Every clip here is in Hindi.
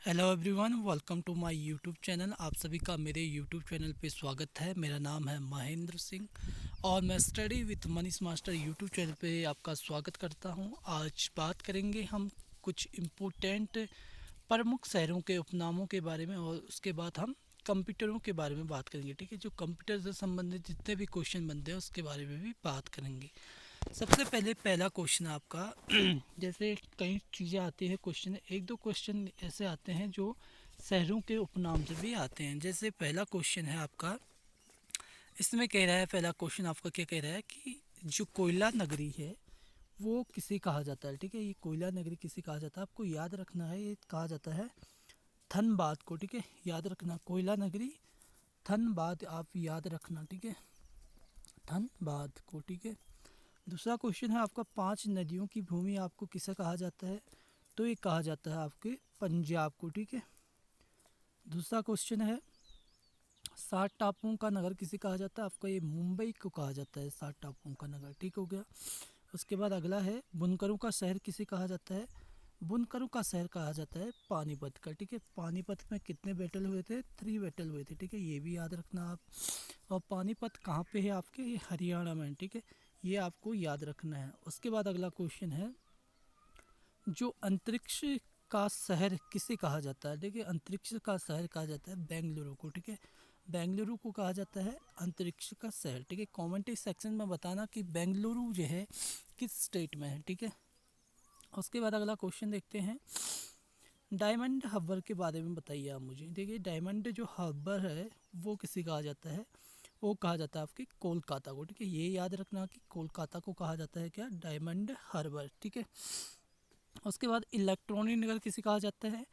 Hello everyone, welcome to my YouTube channel. आप सभी का मेरे यूट्यूब चैनल पे स्वागत है। मेरा नाम है महेंद्र सिंह और मैं study with Manish master YouTube channel पे आपका स्वागत करता हूं। आज बात करेंगे हम कुछ इम्पोर्टेंट प्रमुख शहरों के उपनामों के बारे में और उसके बाद हम कंप्यूटरों के बारे में बात करेंगे। ठीक है, जो कंप्यूटर से संबंधित जितने भी क्वेश्चन बनते हैं उसके बारे में भी बात करेंगे। सबसे पहले पहला क्वेश्चन आपका जैसे कई चीज़ें आती है क्वेश्चन, एक दो क्वेश्चन ऐसे आते हैं जो शहरों के उपनाम से भी आते हैं। जैसे पहला क्वेश्चन है आपका, इसमें कह रहा है, पहला क्वेश्चन आपका क्या कह रहा है कि जो कोयला नगरी है वो किसे कहा जाता है। ठीक है, ये कोयला नगरी किसे कहा जाता है आपको याद रखना है। ये कहा जाता है धनबाद को। ठीक है, याद रखना, कोयला नगरी धनबाद आप याद रखना। ठीक है, धनबाद को। ठीक है, दूसरा क्वेश्चन है आपका, पांच नदियों की भूमि आपको किसे कहा जाता है। तो ये कहा जाता है आपके पंजाब को। ठीक है, दूसरा क्वेश्चन है, सात टापुओं का नगर किसे कहा जाता है आपका, ये मुंबई को कहा जाता है सात टापुओं का नगर। ठीक हो गया। उसके बाद अगला है, बुनकरों का शहर किसे कहा जाता है। बुनकरों का शहर कहा जाता है पानीपत का। ठीक है, पानीपत में कितने बैटल हुए थे, 3 बैटल हुए थे। ठीक है, ये भी याद रखना आप। और पानीपत कहाँ पे है आपके, ये हरियाणा में। ठीक है, ये आपको याद रखना है। उसके बाद अगला क्वेश्चन है, जो अंतरिक्ष का शहर किसे कहा जाता है। देखिए, अंतरिक्ष का शहर कहा जाता है बेंगलुरु को। ठीक है, बेंगलुरु को कहा जाता है अंतरिक्ष का शहर। ठीक है, कमेंट सेक्शन में बताना कि बेंगलुरु जो है किस स्टेट में है। ठीक है, उसके बाद अगला क्वेश्चन देखते हैं, डायमंड हब्बर के बारे में बताइए आप मुझे। देखिए, डायमंड जो हब्बर है वो किसे कहा जाता है, वो कहा जाता है आपके कोलकाता को। ठीक है, ये याद रखना कि कोलकाता को कहा जाता है क्या, डायमंड हार्बर। ठीक है, उसके बाद इलेक्ट्रॉनिक नगर किसे कहा जाता है,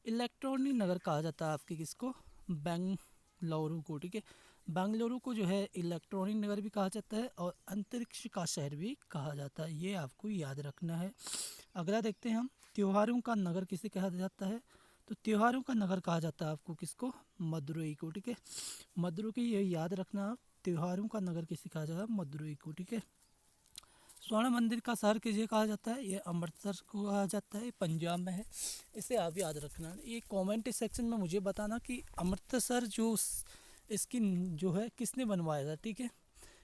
इलेक्ट्रॉनिक नगर कहा जाता है आपके किसको, बेंगलुरु को। ठीक है, बेंगलुरु को जो है इलेक्ट्रॉनिक नगर भी कहा जाता है और अंतरिक्ष का शहर भी कहा जाता है, ये आपको याद रखना है। अगला देखते हैं हम, त्योहारों का नगर किसे कहा जाता है। तो त्योहारों का नगर कहा जाता है आपको किसको, मदुरई को। ठीक है, मदुरई की ये याद रखना आप, त्योहारों का नगर किसे कहा जाता है, मदुरई को। ठीक है, स्वर्ण मंदिर का शहर किसे कहा जाता है, ये अमृतसर को कहा जाता है, पंजाब में है। इसे आप याद रखना। ये कमेंट सेक्शन में मुझे बताना कि अमृतसर जो इसकी जो है किसने बनवाया था। ठीक है,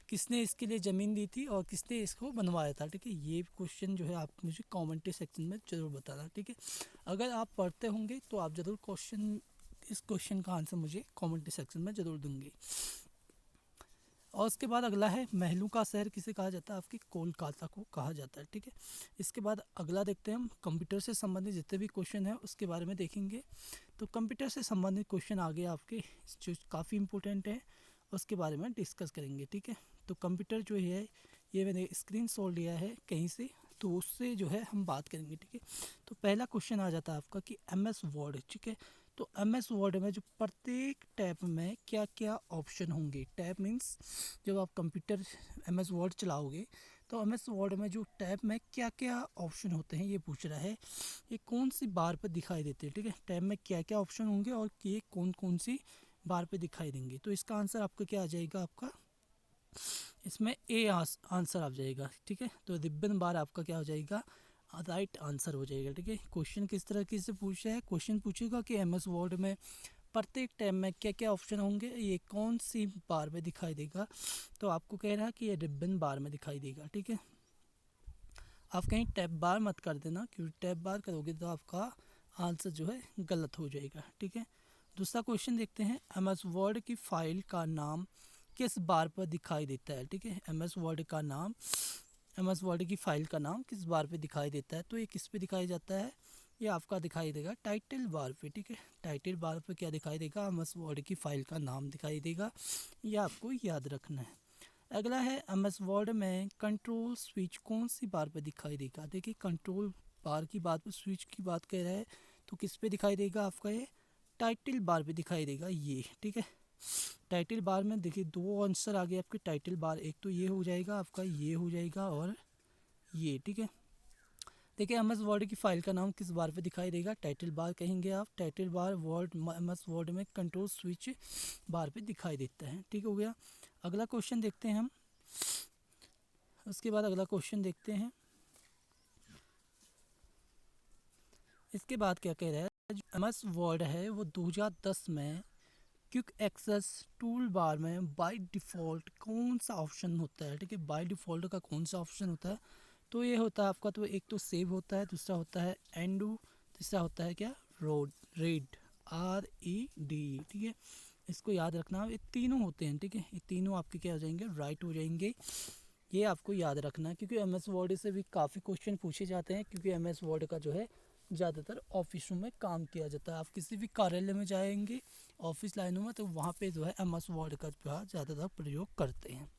किसने इसके लिए ज़मीन दी थी और किसने इसको बनवाया था। ठीक है, ये क्वेश्चन जो है आप मुझे कमेंट सेक्शन में ज़रूर बताना। ठीक है, अगर आप पढ़ते होंगे तो आप ज़रूर इस क्वेश्चन का आंसर मुझे कमेंट सेक्शन में ज़रूर दूंगे। और उसके बाद अगला है, महलों का शहर किसे कहा जाता है, आपकी कोलकाता को कहा जाता है। ठीक है, इसके बाद अगला देखते हैं हम, कंप्यूटर से संबंधित जितने भी क्वेश्चन हैं उसके बारे में देखेंगे। तो कंप्यूटर से संबंधित क्वेश्चन आगे आपके जो काफ़ी इंपॉर्टेंट है उसके बारे में डिस्कस करेंगे। ठीक है, तो कंप्यूटर जो है ये मैंने स्क्रीन शॉट लिया है कहीं से, तो उससे जो है हम बात करेंगे। ठीक है, तो पहला क्वेश्चन आ जाता है आपका कि एम एस वर्ड। ठीक है, तो एम एस वर्ड में जो प्रत्येक टैब में क्या क्या ऑप्शन होंगे, टैब मीन्स जब आप कंप्यूटर एम एस वर्ड चलाओगे तो एम एस वर्ड में जो टैब में क्या क्या ऑप्शन होते हैं ये पूछ रहा है, ये कौन सी बार पर दिखाई देते हैं। ठीक है, टैब में क्या क्या ऑप्शन होंगे और ये कौन कौन सी बार पे दिखाई देंगे। तो इसका आंसर आपका क्या आ जाएगा, आपका इसमें ए आंसर आ जाएगा। ठीक है, तो रिबन बार आपका क्या हो जाएगा, राइट आंसर हो जाएगा। ठीक है, क्वेश्चन किस तरह की से पूछ रहा है, क्वेश्चन पूछेगा कि एम एस वर्ड में प्रत्येक टैब में क्या क्या ऑप्शन होंगे, ये कौन सी बार में दिखाई देगा। तो आपको कह रहा है कि ये रिबन बार में दिखाई देगा। ठीक है, आप कहीं टैब बार मत कर देना, क्योंकि टैब बार करोगे तो आपका आंसर जो है गलत हो जाएगा। ठीक है, दूसरा क्वेश्चन देखते हैं, एम एस वर्ड की फाइल का नाम किस बार पर दिखाई देता है। ठीक है, एम एस वर्ड का नाम, एम एस वर्ड की फाइल का नाम किस बार पे दिखाई देता है। तो ये किस पे दिखाई जाता है, ये आपका दिखाई देगा टाइटल बार पे। ठीक है, टाइटल बार पे क्या दिखाई देगा, एम एस वर्ड की फाइल का नाम दिखाई देगा, ये आपको याद रखना है। अगला है, एम एस वर्ड में कंट्रोल स्विच कौन सी बार पे दिखाई देगा। देखिए, कंट्रोल बार की बात, स्विच की बात कर रहा है तो किस पे दिखाई देगा आपका, ये टाइटल बार पे दिखाई देगा ये। ठीक है, टाइटल बार में देखिए दो आंसर आ गए आपके टाइटल बार, एक तो ये हो जाएगा आपका, ये हो जाएगा और ये। ठीक है, देखिए एम एस वर्ड की फाइल का नाम किस बार पे दिखाई देगा, टाइटल बार कहेंगे आप, title bar Word M S Word में कंट्रोल स्विच बार पे दिखाई देता है। ठीक हो गया। अगला क्वेश्चन देखते हैं हम, उसके बाद अगला क्वेश्चन देखते हैं, इसके बाद क्या कह रहा है। एम एस वर्ड है वो 2010 में क्विक एक्सेस टूल बार में बाय डिफ़ॉल्ट कौन सा ऑप्शन होता है, ठीक है, बाय डिफ़ॉल्ट का कौन सा ऑप्शन होता है, तो ये होता है आपका, तो एक तो सेव होता है, दूसरा होता है एंडू, तीसरा होता है क्या, रोड रीड, RED, ठीक है। इसको याद रखना, ये तीनों होते हैं, ठीक है, ये तीनों आपके क्या हो जाएंगे, राइट हो जाएंगे। ये आपको याद रखना है क्योंकि एम एस वर्ड से भी काफ़ी क्वेश्चन पूछे जाते हैं, क्योंकि एम एस वर्ड का जो है ज़्यादातर ऑफिसों में काम किया जाता है। आप किसी भी कार्यालय में जाएंगे ऑफिस लाइनों में, तो वहाँ पे जो है एम एस वर्ड का जो है ज़्यादातर प्रयोग करते हैं।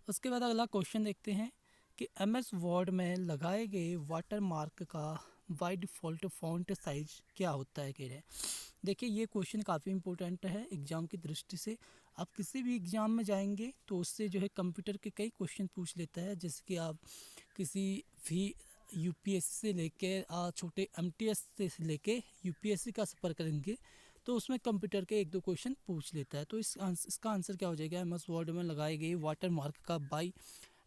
उसके बाद अगला क्वेश्चन देखते हैं कि एम एस वर्ड में लगाए गए वाटर मार्क का बाय डिफ़ॉल्ट फॉन्ट साइज क्या होता है, कह रहे हैं। देखिए ये क्वेश्चन काफ़ी इंपॉर्टेंट है एग्ज़ाम की दृष्टि से। आप किसी भी एग्ज़ाम में जाएंगे तो उससे जो है कंप्यूटर के कई क्वेश्चन पूछ लेता है, जैसे कि आप किसी भी यूपीएससी से लेके छोटे एमटीएस से लेके यूपीएससी का सफ़र करेंगे तो उसमें कंप्यूटर के एक दो क्वेश्चन पूछ लेता है। तो इसका आंसर क्या हो जाएगा, एम एस वर्ड में लगाए गए वाटर मार्क का बाई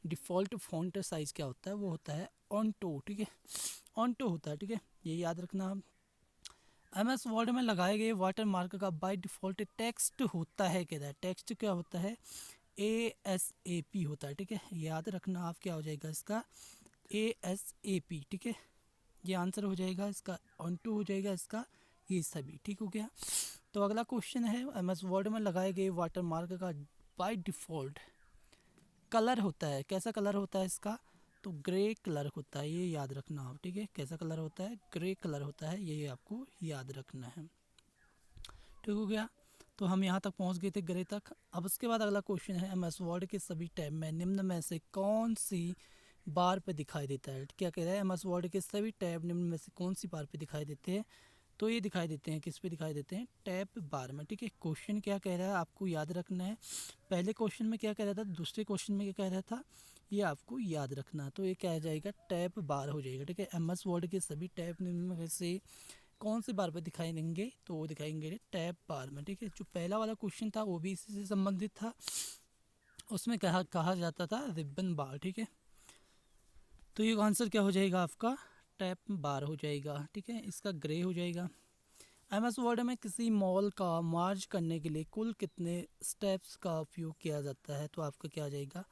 डिफ़ॉल्ट फॉन्ट साइज़ क्या होता है, वो होता है ऑन्टो, ठीक है, ऑन्टो होता है, ठीक है, ये याद रखना। एम एस वर्ड में लगाए गए वाटर मार्क का बाय डिफ़ॉल्ट टेक्स्ट होता है, कह रहा है, टेक्स्ट क्या होता है, ASAP होता है, ठीक है, याद रखना आप, क्या हो जाएगा इसका, ASAP, ठीक है, ये आंसर हो जाएगा इसका, ऑन्टो हो जाएगा इसका, ये सभी ठीक हो गया। तो अगला क्वेश्चन है, एम एस वर्ड में लगाए गए वाटर मार्क का बाय डिफ़ॉल्ट कलर होता है, कैसा कलर होता है इसका, तो ग्रे कलर होता है, ये याद रखना आप, ठीक है, कैसा कलर होता है, ग्रे कलर होता है, ये आपको याद रखना है, ठीक हो गया। तो हम यहाँ तक पहुँच गए थे, ग्रे तक। अब उसके बाद अगला क्वेश्चन है, एम एस वर्ड के सभी टैब में निम्न में से कौन सी बार पे दिखाई देता है, क्या कह रहा है, एम एस वर्ड के सभी टैब निम्न में से कौन सी बार पे दिखाई देते हैं, तो ये दिखाई देते हैं, किस पे दिखाई देते हैं, टैब बार में, ठीक है। क्वेश्चन क्या कह रहा है आपको याद रखना है, पहले क्वेश्चन में क्या कह रहा था, दूसरे क्वेश्चन में क्या कह रहा था, ये आपको याद रखना है। तो ये क्या आ जाएगा, टैब बार हो जाएगा, ठीक है। एम एस वर्ड के सभी टैब निम्न में से कौन से बार पे दिखाई देंगे, तो वो दिखाएंगे टैब बार में, ठीक है। जो पहला वाला क्वेश्चन था वो भी इसी से संबंधित था, उसमें कहा जाता था रिबन बार, ठीक है। तो ये आंसर क्या हो जाएगा आपका, टैब बार हो जाएगा, ठीक है, इसका ग्रे हो जाएगा। एम एस वर्ड में किसी मॉल का मार्ज करने के लिए कुल कितने स्टेप्स का उपयोग किया जाता है, तो आपका क्या आ जाएगा,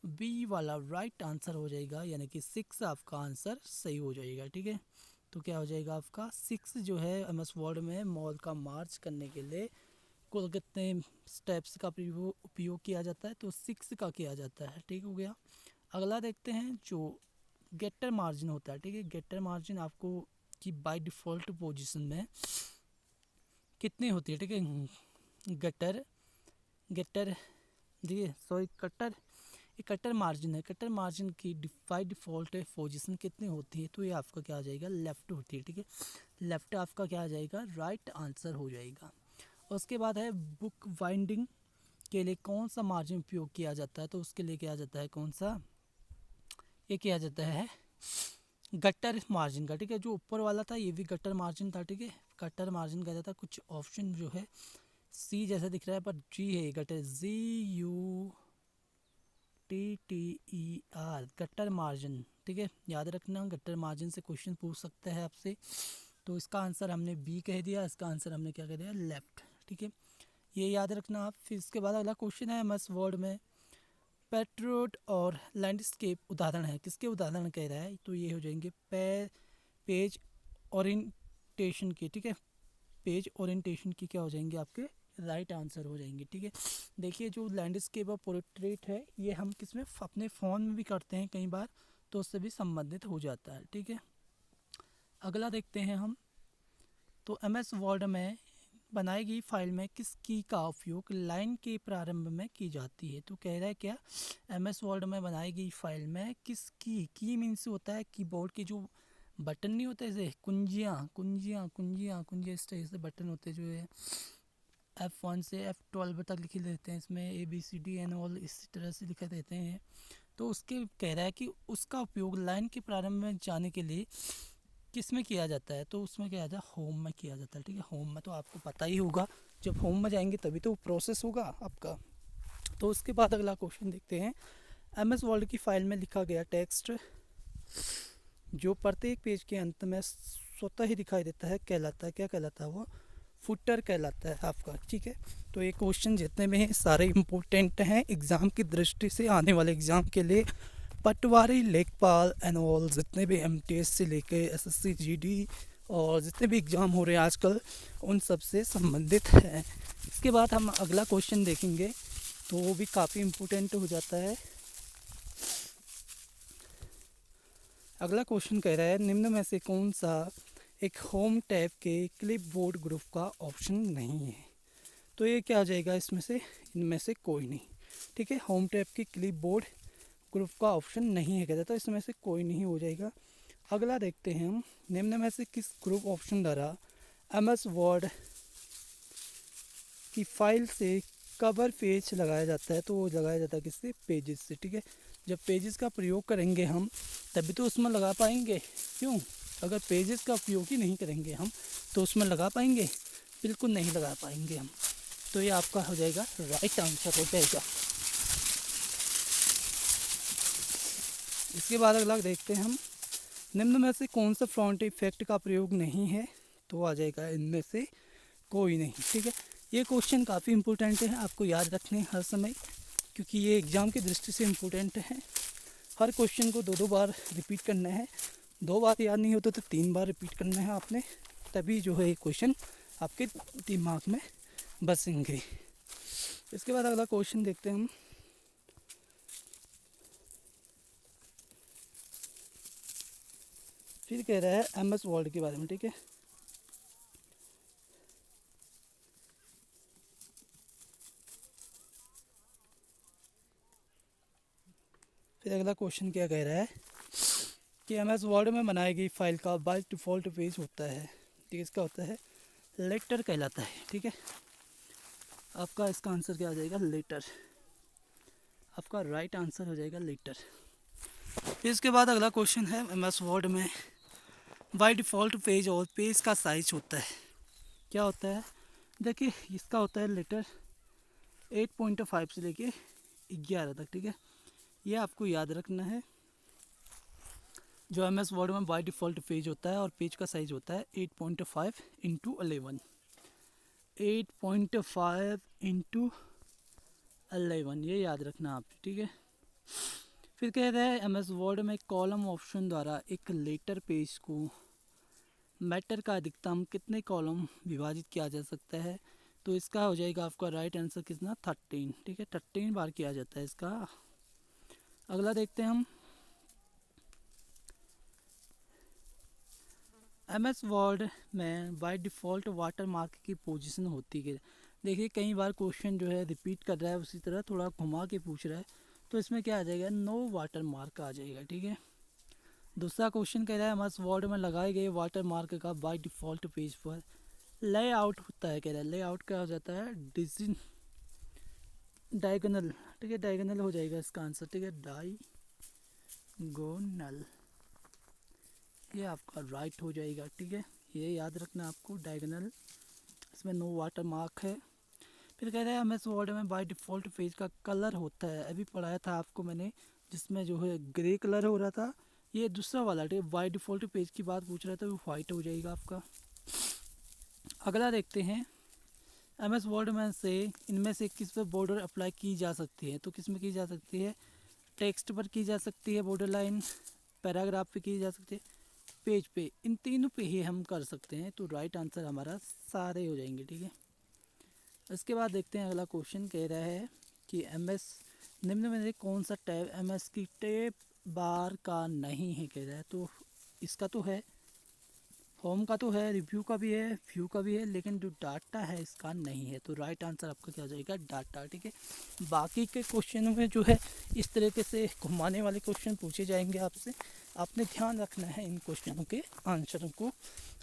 बी वाला राइट आंसर हो जाएगा, यानी कि 6 आपका आंसर सही हो जाएगा, ठीक है। तो क्या हो जाएगा आपका 6 जो है, एम एस वर्ड में मॉल का मार्च करने के लिए कुल कितने स्टेप्स का उपयोग किया जाता है, तो 6 का किया जाता है, ठीक हो गया। अगला देखते हैं जो गेटर मार्जिन होता है, ठीक है, गेटर मार्जिन आपको कि बाय डिफ़ॉल्ट पोजीशन में कितनी होती है, ठीक है, गटर गेटर देखिए सॉरी कटर, ये कटर मार्जिन है, कटर मार्जिन की बाय डिफ़ॉल्ट पोजीशन कितनी होती है, तो ये आपका क्या आ जाएगा, लेफ़्ट होती है, ठीक है, लेफ़्ट आपका क्या आ जाएगा, राइट आंसर हो जाएगा। उसके बाद है बुक बाइंडिंग के लिए कौन सा मार्जिन उपयोग किया जाता है, तो उसके लिए क्या जाता है, कौन सा, ये किया जाता है गट्टर मार्जिन का, ठीक है, जो ऊपर वाला था ये भी गट्टर मार्जिन था, ठीक है, गट्टर मार्जिन का जाता है। कुछ ऑप्शन जो है सी जैसा दिख रहा है पर जी है, गट्टर GUTTER गट्टर मार्जिन, ठीक है, याद रखना, गट्टर मार्जिन से क्वेश्चन पूछ सकता है आपसे। तो इसका आंसर हमने बी कह दिया, इसका आंसर हमने क्या कह दिया, लेफ्ट, ठीक है, ये याद रखना आप। फिर इसके बाद अगला क्वेश्चन है, एमएस वर्ड में पेट्रोट और लैंडस्केप उदाहरण है, किसके उदाहरण कह रहा है, तो ये हो जाएंगे पेज ओरिएंटेशन की, ठीक है, पेज ओरिएंटेशन की क्या हो जाएंगे आपके, राइट आंसर हो जाएंगे, ठीक है। देखिए जो लैंडस्केप और पोर्ट्रेट है ये हम किसमें अपने फ़ोन में भी करते हैं कई बार, तो उससे भी संबंधित हो जाता है, ठीक है। अगला देखते हैं हम, तो एम एस वर्ड में बनाई गई फाइल में किस की का उपयोग लाइन के प्रारंभ में की जाती है, तो कह रहा है क्या, एम एस वर्ड में बनाई गई फाइल में किस की मीन्स होता है कीबोर्ड के जो बटन नहीं होते, जैसे कुंजियाँ इस तरह से बटन होते जो है F1 से F12 तक लिखे रहते हैं, इसमें ABCD ऑल इसी तरह से लिखे रहते हैं। तो उसके कह रहा है कि उसका उपयोग लाइन के प्रारंभ में जाने के लिए किस में किया जाता है, तो उसमें क्या जाता है, होम में किया जाता है, ठीक है, होम में तो आपको पता ही होगा, जब होम में जाएंगे तभी तो प्रोसेस होगा आपका। तो उसके बाद अगला क्वेश्चन देखते हैं, एम एस वर्ड की फाइल में लिखा गया टेक्स्ट जो प्रत्येक पेज के अंत में स्वतः ही दिखाई देता है कहलाता है, क्या कहलाता है वो, फुटर कहलाता है आपका। ठीक है, तो ये क्वेश्चन जितने में हैं सारे इम्पोर्टेंट हैं एग्ज़ाम की दृष्टि से, आने वाले एग्ज़ाम के लिए। पटवारी, लेखपाल एंड ऑल जितने भी MTS से लेके SSC GD और जितने भी एग्ज़ाम हो रहे हैं आजकल, उन सब से संबंधित है। इसके बाद हम अगला क्वेश्चन देखेंगे, तो वो भी काफ़ी इम्पोर्टेंट हो जाता है। अगला क्वेश्चन कह रहा है निम्न में से कौन सा एक होम टैब के क्लिपबोर्ड ग्रुप का ऑप्शन नहीं है। तो ये क्या आ जाएगा इसमें से, इनमें से कोई नहीं। ठीक है, होम टैब के क्लिपबोर्ड ग्रुप का ऑप्शन नहीं है कहता, तो इसमें से कोई नहीं हो जाएगा। अगला देखते हैं हम, निम्न में से किस ग्रुप ऑप्शन द्वारा MS वर्ड की फाइल से कवर पेज लगाया जाता है। तो वो लगाया जाता है किससे, पेजेस से। ठीक है, जब पेजेस का प्रयोग करेंगे हम तभी तो उसमें लगा पाएंगे, क्यों, अगर पेजेस का उपयोग ही नहीं करेंगे हम तो उसमें लगा पाएंगे, बिल्कुल नहीं लगा पाएंगे हम। तो ये आपका हो जाएगा राइट आंसर हो जाएगा। इसके बाद अगला देखते हैं हम, निम्न में से कौन सा फ्रंट इफेक्ट का प्रयोग नहीं है। तो आ जाएगा इनमें से कोई नहीं। ठीक है, ये क्वेश्चन काफ़ी इंपॉर्टेंट है, आपको याद रखने हर समय, क्योंकि ये एग्ज़ाम की दृष्टि से इम्पोर्टेंट है। हर क्वेश्चन को 2-2 बार रिपीट करना है, 2 बार याद नहीं होता तो 3 बार रिपीट करना है आपने, तभी जो है ये क्वेश्चन आपके दिमाग में बसेंगे। इसके बाद अगला क्वेश्चन देखते हैं हम, फिर कह रहा है MS वर्ड के बारे में। ठीक है, फिर अगला क्वेश्चन क्या कह रहा है कि MS वर्ड में बनाई गई फाइल का बाय डिफ़ॉल्ट पेज होता है। ठीक है, इसका होता है लेटर कहलाता है। ठीक है, आपका इसका आंसर क्या आ जाएगा, लेटर। आपका राइट आंसर हो जाएगा लेटर। फिर इसके बाद अगला क्वेश्चन है, MS वर्ड में बाय डिफ़ॉल्ट पेज और पेज का साइज होता है, क्या होता है। देखिए इसका होता है लेटर 8.5 से लेके 11 तक। ठीक है, ये आपको याद रखना है। जो MS वर्ड में बाय डिफ़ॉल्ट पेज होता है और पेज का साइज़ होता है 8.5 इंटू 11, 8.5 इंटू 11, ये याद रखना आप। ठीक है, फिर कह रहा है MS वर्ड में कॉलम ऑप्शन द्वारा एक लेटर पेज को मैटर का अधिकतम कितने कॉलम विभाजित किया जा सकता है। तो इसका हो जाएगा आपका राइट आंसर कितना, 13। ठीक है, 13 बार किया जाता है इसका। अगला देखते हैं हम, MS वर्ड में बाय डिफ़ॉल्ट वाटर मार्क की पोजीशन होती है। देखिए कई बार क्वेश्चन जो है रिपीट कर रहा है, उसी तरह थोड़ा घुमा के पूछ रहा है, तो इसमें क्या आ जाएगा, नो वाटर मार्क आ जाएगा। ठीक है, दूसरा क्वेश्चन कह रहा है MS वर्ड में लगाए गए वाटर मार्क का बाय डिफ़ॉल्ट पेज पर लेआउट होता है। कह रहा है लेआउट क्या हो जाता है, डायगोनल। ठीक है, डायगोनल हो जाएगा इसका आंसर। ठीक है, डायगोनल, ये आपका राइट हो जाएगा। ठीक है, ये याद रखना आपको, डायगोनल, इसमें नो वाटर मार्क है। फिर कह रहा है MS वर्ड में बाय डिफ़ॉल्ट पेज का कलर होता है, अभी पढ़ाया था आपको मैंने, जिसमें जो है ग्रे कलर हो रहा था, ये दूसरा वाला। ठीक है, बाय डिफ़ॉल्ट पेज की बात पूछ रहा था, वो वाइट हो जाएगा आपका। अगला देखते हैं, MS वर्ड में से इनमें से किस पर बॉर्डर अप्लाई की जा सकती है। तो किस में की जा सकती है, टेक्स्ट पर की जा सकती है बॉर्डर लाइन, पैराग्राफ पे की जा सकती है, पेज पे, इन तीनों पे ही हम कर सकते हैं। तो राइट आंसर हमारा सारे हो जाएंगे। ठीक है, इसके बाद देखते हैं अगला क्वेश्चन कह रहा है कि MS निम्न में से कौन सा टैब MS की टैब बार का नहीं है कह रहा है। तो इसका तो है, होम का तो है, रिव्यू का भी है, व्यू का भी है, लेकिन जो डाटा है इसका नहीं है। तो राइट आंसर आपका क्या हो जाएगा, डाटा। ठीक है, बाकी के क्वेश्चनों में जो है इस तरीके से घुमाने वाले क्वेश्चन पूछे जाएंगे आपसे, आपने ध्यान रखना है इन क्वेश्चनों के आंसरों को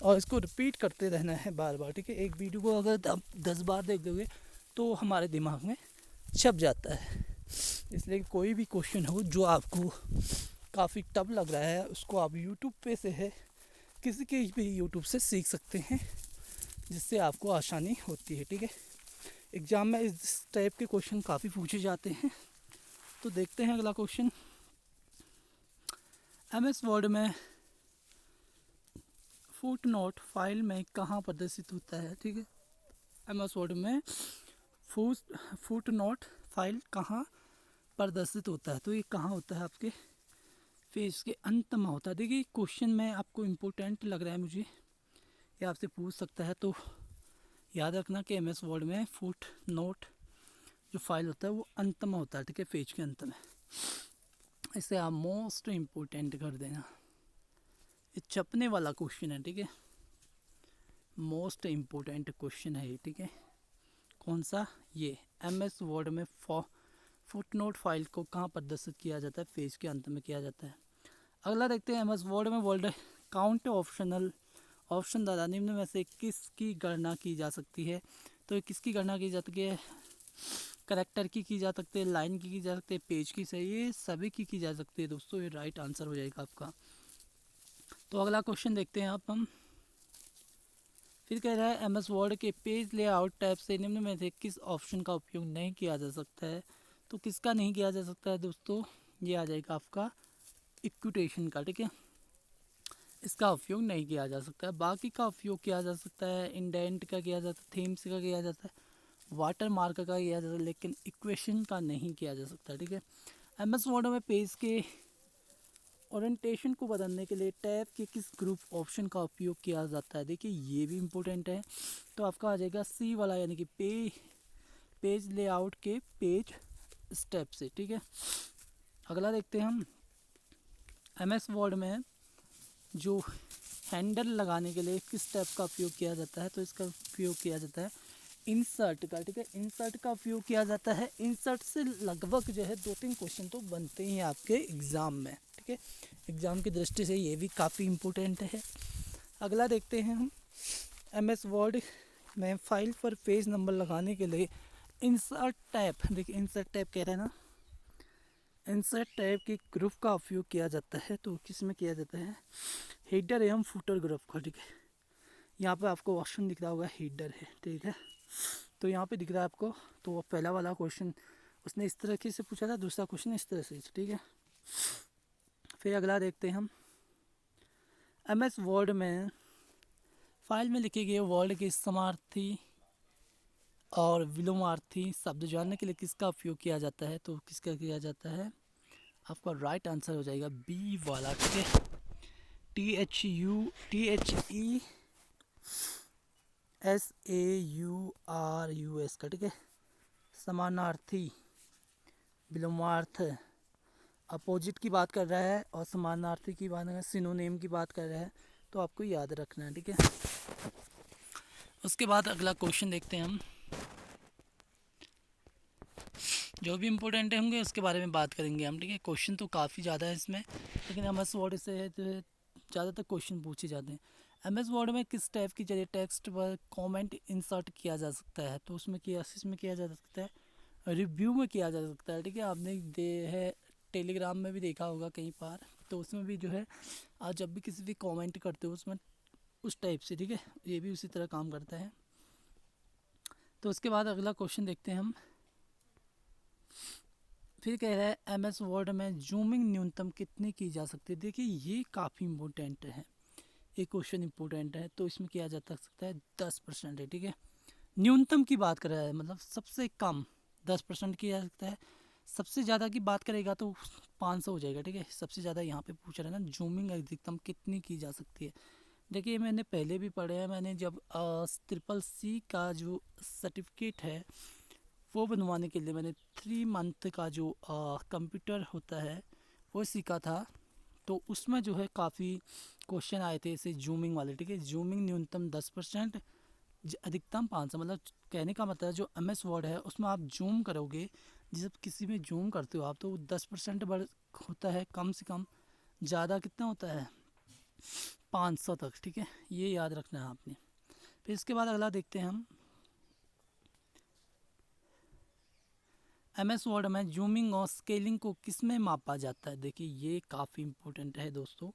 और इसको रिपीट करते रहना है बार बार। ठीक है, एक वीडियो को अगर आप 10 बार देख दोगे तो हमारे दिमाग में छप जाता है। इसलिए कोई भी क्वेश्चन हो जो आपको काफ़ी टफ लग रहा है, उसको आप यूट्यूब पे से है, किसी के भी यूट्यूब से सीख सकते हैं, जिससे आपको आसानी होती है। ठीक है, एग्ज़ाम में इस टाइप के क्वेश्चन काफ़ी पूछे जाते हैं। तो देखते हैं अगला क्वेश्चन, MS वर्ड में फुट नोट फाइल में कहाँ प्रदर्शित होता है, ठीक है। MS वर्ड में फुट नोट फाइल कहाँ प्रदर्शित होता है, तो ये कहाँ होता है, आपके पेज के अंत में होता है। देखिए क्वेश्चन में आपको इम्पोर्टेंट लग रहा है मुझे, ये आपसे पूछ सकता है, तो याद रखना कि MS वर्ड में फुट नोट जो फाइल होता है वो अंत में होता है, ठीक है, पेज के अंत में। इसे आप मोस्ट इम्पोर्टेंट कर देना, ये छपने वाला क्वेश्चन है, ठीक है, मोस्ट इम्पोर्टेंट क्वेश्चन है ये, ठीक है। कौन सा, ये MS वर्ड में फुटनोट फाइल को कहाँ प्रदर्शित किया जाता है, पेज के अंत में किया जाता है। अगला देखते हैं, MS वर्ड में वर्ड काउंट ऑप्शन द्वारा निम्न में से किसकी गणना की जा सकती है, तो किसकी गणना की जा सकती है, करैक्टर की जा सकती है, लाइन की जा सकती है, पेज की, सही, ये सभी की जा सकती है दोस्तों, ये राइट आंसर हो जाएगा आपका। तो अगला क्वेश्चन देखते हैं आप हम, फिर कह रहा है MS वर्ड के पेज लेआउट टैब से निम्न में से किस ऑप्शन का उपयोग नहीं किया जा सकता है, तो किसका नहीं किया जा सकता है दोस्तों, ये आ जाएगा आपका इक्विटेशन का, ठीक है, इसका उपयोग नहीं किया जा सकता है। बाकी का उपयोग किया जा सकता है, इंडेंट का किया जाता है, थीम्स का किया जाता है, वाटर मार्क का किया जाता है, लेकिन इक्वेशन का नहीं किया जा सकता, ठीक है। MS वर्ड में पेज के ओरिएंटेशन को बदलने के लिए टैब के किस ग्रुप ऑप्शन का उपयोग किया जाता है, देखिए ये भी इम्पोर्टेंट है, तो आपका आ जाएगा C वाला, यानी कि पेज लेआउट के पेज स्टेप से, ठीक है। अगला देखते हैं हम, MS वर्ड में जो हैंडल लगाने के लिए किस टैब का उपयोग किया जाता है, तो इसका उपयोग किया जाता है इंसर्ट का, ठीक है, इंसर्ट का उपयोग किया जाता है। इंसर्ट से लगभग जो है 2-3 क्वेश्चन तो बनते ही हैं आपके एग्ज़ाम में, ठीक है, एग्ज़ाम की दृष्टि से ये भी काफ़ी इम्पोर्टेंट है। अगला देखते हैं हम, MS वर्ड में फाइल पर पेज नंबर लगाने के लिए इंसर्ट टैब, देखिए इंसर्ट टैब कह रहे हैं ना, इंसर्ट टैब के ग्रुप का उपयोग किया जाता है, तो किस में किया जाता है, हेडर एवं फुटर ग्रुप का, ठीक है। यहाँ पे आपको ऑप्शन दिख रहा होगा, हेडर है, ठीक है, तो यहाँ पे दिख रहा है आपको, तो पहला वाला क्वेश्चन उसने इस तरह से पूछा था, दूसरा क्वेश्चन इस तरह से, ठीक है। फिर अगला देखते हैं हम, MS वर्ड में फाइल में लिखे गए वर्ड के समार्थी और विलोमार्थी शब्द जानने के लिए किसका उपयोग किया जाता है, तो किसका किया जाता है, आपका राइट आंसर हो जाएगा B वाला, ठीक है, THESAURUS का, ठीक है, समानार्थी, विलोमार्थ, अपोजिट की बात कर रहा है, और समानार्थी की बात, सिनोनिम की बात कर रहा है, तो आपको याद रखना है, ठीक है। उसके बाद अगला क्वेश्चन देखते हैं हम, जो भी इम्पोर्टेंट होंगे उसके बारे में बात करेंगे हम, ठीक है। क्वेश्चन तो काफ़ी ज़्यादा है इसमें, लेकिन MS वर्ड से ज़्यादातर क्वेश्चन पूछे जाते हैं। MS वर्ड में किस टाइप की जरिए टेक्स्ट पर कमेंट इंसर्ट किया जा सकता है, तो उसमें किया जा सकता है, रिव्यू में किया जा सकता है, ठीक है। आपने है टेलीग्राम में भी देखा होगा कई बार, तो उसमें भी जो है आज जब भी किसी भी कमेंट करते हो उसमें उस टाइप से, ठीक है, ये भी उसी तरह काम करता है। तो उसके बाद अगला क्वेश्चन देखते हैं हम, फिर कह रहा है MS वर्ड में जूमिंग न्यूनतम कितनी की जा सकती है, देखिए ये काफ़ी इम्पोर्टेंट है, ये क्वेश्चन इम्पोर्टेंट है, तो इसमें किया जा सकता है 10% है, ठीक है। न्यूनतम की बात कर रहा है, मतलब सबसे कम 10% किया जा सकता है, सबसे ज़्यादा की बात करेगा तो 500 हो जाएगा, ठीक है। सबसे ज़्यादा यहाँ पे पूछ रहा है ना, जूमिंग अधिकतम कितनी की जा सकती है, देखिए मैंने पहले भी पढ़ा है, मैंने जब CCC का जो सर्टिफिकेट है वो बनवाने के लिए मैंने 3 मंथ का जो कंप्यूटर होता है वो सीखा था, तो उसमें जो है काफ़ी क्वेश्चन आए थे ऐसे जूमिंग वाले, ठीक है। जूमिंग न्यूनतम 10%, अधिकतम 500, मतलब कहने का मतलब जो MS वर्ड है उसमें आप जूम करोगे, जब किसी में जूम करते हो आप, तो 10% बढ़ होता है कम से कम, ज़्यादा कितना होता है 500 तक, ठीक है, ये याद रखना है आपने। फिर इसके बाद अगला देखते हैं हम, MS वर्ड में जूमिंग और स्केलिंग को किस में मापा जाता है, देखिए ये काफ़ी इम्पोर्टेंट है दोस्तों,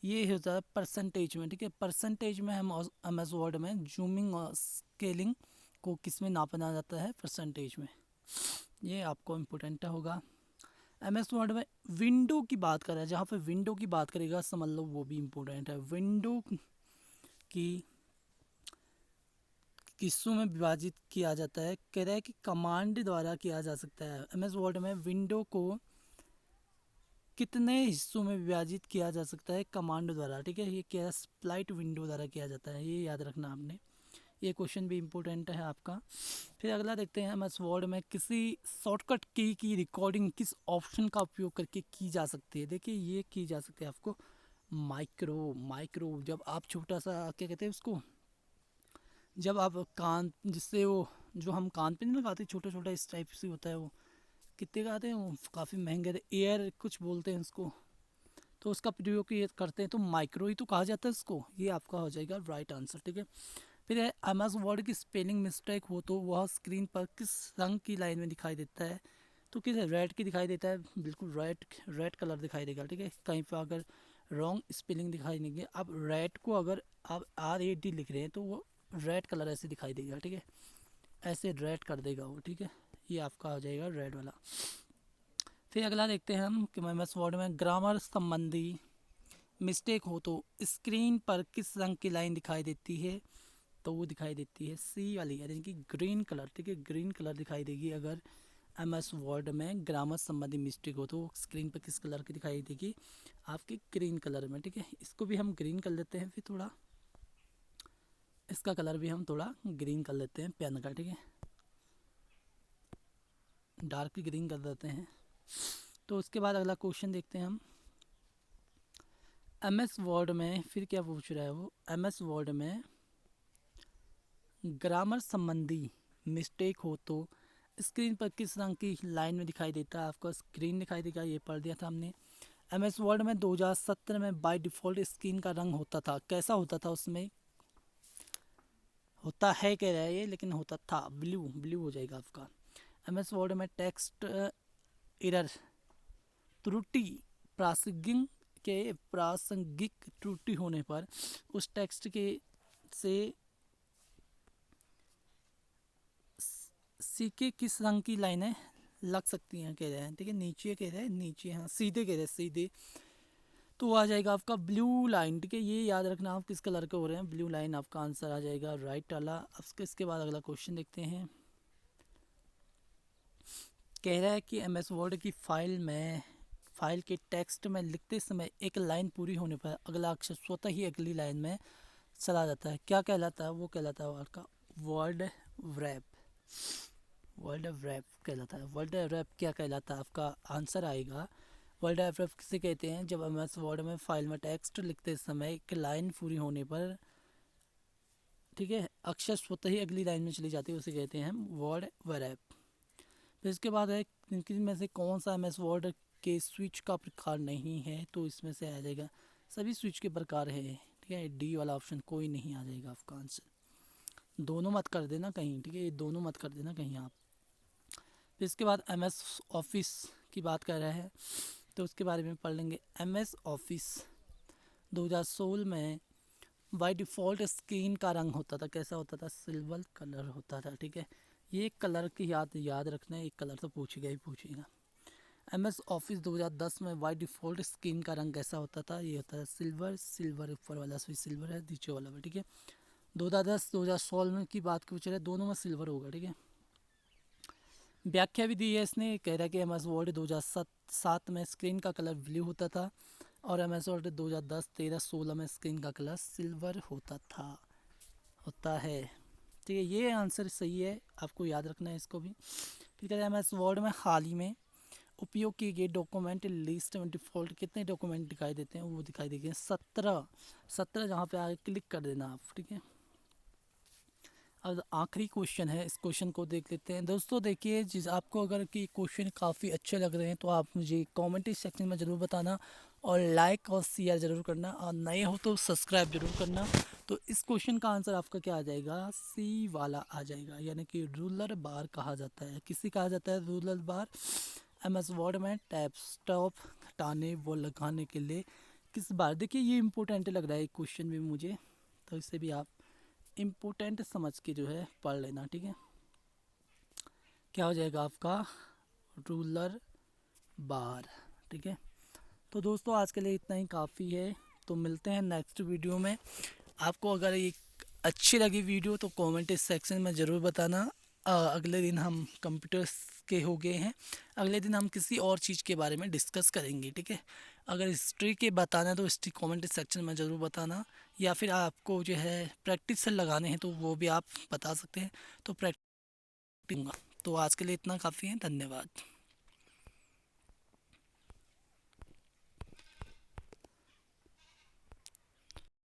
ये होता है परसेंटेज में, ठीक है। परसेंटेज में हम MS वर्ड में जूमिंग और स्केलिंग को किस में नापा जाता है, परसेंटेज में, ये आपको इम्पोर्टेंट होगा। MS वर्ड में विंडो की बात कर रहा है, जहाँ पे विंडो की बात करेगा समझ लो वो भी इम्पोर्टेंट है, विंडो कि किस्सों में विभाजित किया जाता है। कह रहा है कि कमांड द्वारा किया जा सकता है। एम एस वर्ड में विंडो को कितने हिस्सों में विभाजित किया जा सकता है कमांड द्वारा, ठीक है। ये क्या स्प्लाइट विंडो द्वारा किया जाता है, ये याद रखना आपने। ये क्वेश्चन भी इम्पोर्टेंट है आपका। फिर अगला देखते हैं, एम एस वर्ड में किसी शॉर्टकट की रिकॉर्डिंग किस ऑप्शन का उपयोग करके की जा सकती है। देखिए ये की जा सकती है आपको माइक्रो जब आप छोटा सा क्या कहते हैं उसको, जब आप कान जिससे वो जो हम कान पे नहीं लगाते छोटा छोटा इस टाइप से होता है, वो कितने का आते हैं, वो काफ़ी महंगे एयर कुछ बोलते हैं उसको, तो उसका प्रयोग ये करते हैं, तो माइक्रो ही तो कहा जाता है उसको। ये आपका हो जाएगा राइट आंसर, ठीक है। फिर है एम एस वर्ड की स्पेलिंग मिस्टेक हो तो वह स्क्रीन पर किस रंग की लाइन में दिखाई देता है। तो किस रेड की दिखाई देता है, बिल्कुल रेड कलर दिखाई देगा, ठीक है। कहीं पर अगर रॉन्ग स्पेलिंग दिखाई देंगे, अब रेड को अगर आप RAD लिख रहे हैं तो वो रेड कलर ऐसे दिखाई देगा, ठीक है, ऐसे रेड कर देगा वो, ठीक है। ये आपका हो जाएगा रेड वाला। फिर अगला देखते हैं हम कि एम एस वर्ड में ग्रामर संबंधी मिस्टेक हो तो स्क्रीन पर किस रंग की लाइन दिखाई देती है। तो वो दिखाई देती है C वाली, यानी कि ग्रीन कलर, ठीक है, ग्रीन कलर दिखाई देगी। अगर एम एस वर्ड में ग्रामर संबंधी मिस्टेक हो तो स्क्रीन पर किस कलर की दिखाई देगी, आपके ग्रीन कलर में, ठीक है। इसको भी हम ग्रीन कर लेते हैं, फिर थोड़ा इसका कलर भी हम थोड़ा ग्रीन कर लेते हैं पेन का, ठीक है, डार्क ग्रीन कर देते हैं। तो उसके बाद अगला क्वेश्चन देखते हैं हम, एम एस वर्ड में फिर क्या पूछ रहा है वो, एम एस वर्ड में ग्रामर संबंधी मिस्टेक हो तो स्क्रीन पर किस रंग की लाइन में दिखाई देता है। आपको स्क्रीन दिखाई देगा, ये पढ़ दिया था हमने। एम एस वर्ड में 2017 में बाय डिफ़ॉल्ट स्क्रीन का रंग होता था, कैसा होता था उसमें, होता है कह रहा है ये, लेकिन होता था ब्लू हो जाएगा आपका। एम एस वर्ड में टेक्स्ट एरर त्रुटि प्रासंगिक त्रुटि होने पर उस टेक्स्ट के से सीके किस रंग की लाइनें लग सकती हैं कह रहे हैं, ठीक है, नीचे कह रहे हैं, नीचे, हाँ सीधे कह रहे हैं, सीधे, तो आ जाएगा आपका ब्लू लाइन, ठीक है। ये याद रखना आप किस कलर के हो रहे हैं, ब्लू लाइन आपका आंसर आ जाएगा राइट वाला। अब इसके बाद अगला क्वेश्चन देखते हैं, कह रहा है कि एम एस वर्ड की फाइल के टेक्स्ट में लिखते समय एक लाइन पूरी होने पर अगला अक्षर स्वतः ही अगली लाइन में चला जाता है, क्या कहलाता है, वो कहलाता है आपका वर्ड रैप। वर्ड रैप कहलाता है। वर्ड रैप क्या कहलाता है, आपका आंसर आएगा वर्ड रैप किसे कहते हैं, जब एम एस वर्ड में फाइल में टेक्स्ट लिखते समय एक लाइन पूरी होने पर, ठीक है, अक्षर स्वतः ही अगली लाइन में चली जाती है, उसे कहते हैं हम वर्ड रैप। फिर इसके बाद है इनकी में से कौन सा एम एस वर्ड के स्विच का प्रकार नहीं है, तो इसमें से आ जाएगा सभी स्विच के प्रकार है, ठीक है, D वाला ऑप्शन कोई नहीं आ जाएगा आपका आंसर। दोनों मत कर देना कहीं, ठीक है, ये दोनों मत कर देना कहीं आप। फिर इसके बाद एम एस ऑफिस की बात कर रहे हैं, तो उसके बारे में पढ़ लेंगे। एम एस ऑफिस 2016 में बाय डिफ़ॉल्ट स्क्रीन का रंग होता था, कैसा होता था, सिल्वर कलर होता था, ठीक है। ये कलर की याद रखना है, एक कलर तो पूछेगा ही पूछेगा। एम एस ऑफिस 2010 में बाय डिफ़ॉल्ट स्क्रीन का रंग कैसा होता था, ये होता है सिल्वर ऊपर वाला भी सिल्वर है, नीचे वाला भी, ठीक है। 2010-2016 की बात पूछ रहे हैं, दोनों में सिल्वर होगा, ठीक है। व्याख्या भी दी है इसने, कह रहा है कि एम एस वर्ड 2007 में स्क्रीन का कलर ब्लू होता था और एम एस वर्ड 2010-13-16 में स्क्रीन का कलर सिल्वर होता है, ठीक है। ये आंसर सही है, आपको याद रखना है इसको भी। फिर कहते हैं एम एस वर्ड में हाल ही में उपयोग किए गए डॉक्यूमेंट लिस्ट में डिफ़ॉल्ट कितने डॉक्यूमेंट दिखाई देते हैं, वो दिखाई देंगे 17 जहाँ पे आगे क्लिक कर देना आप, ठीक है। अब आखिरी क्वेश्चन है, इस क्वेश्चन को देख लेते हैं दोस्तों। देखिए जिस आपको अगर कि क्वेश्चन काफ़ी अच्छे लग रहे हैं तो आप मुझे कमेंट सेक्शन में ज़रूर बताना और लाइक और शेयर ज़रूर करना, और नए हो तो सब्सक्राइब जरूर करना। तो इस क्वेश्चन का आंसर आपका क्या आ जाएगा, C वाला आ जाएगा, यानी कि रूलर बार कहा जाता है। किसी कहा जाता है रूलर बार, एम एस वर्ड में टैब स्टॉप हटाने व लगाने के लिए किस बार। देखिए ये इम्पोर्टेंट लग रहा है क्वेश्चन भी मुझे, तो इसे भी आप इम्पोर्टेंट समझ के जो है पढ़ लेना, ठीक है। क्या हो जाएगा आपका रूलर बार, ठीक है। तो दोस्तों आज के लिए इतना ही काफ़ी है, तो मिलते हैं नेक्स्ट वीडियो में आपको अगर ये अच्छी लगी वीडियो तो कमेंट सेक्शन में ज़रूर बताना। अगले दिन हम कंप्यूटर्स के हो गए हैं, अगले दिन हम किसी और चीज़ के बारे में डिस्कस करेंगे, ठीक है। अगर हिस्ट्री के बताना है तो हिस्ट्री कमेंट सेक्शन में ज़रूर बताना, या फिर आपको जो है प्रैक्टिस से लगाने हैं तो वो भी आप बता सकते हैं, तो प्रैक्टिस दूंगा। तो आज के लिए इतना काफ़ी है, धन्यवाद।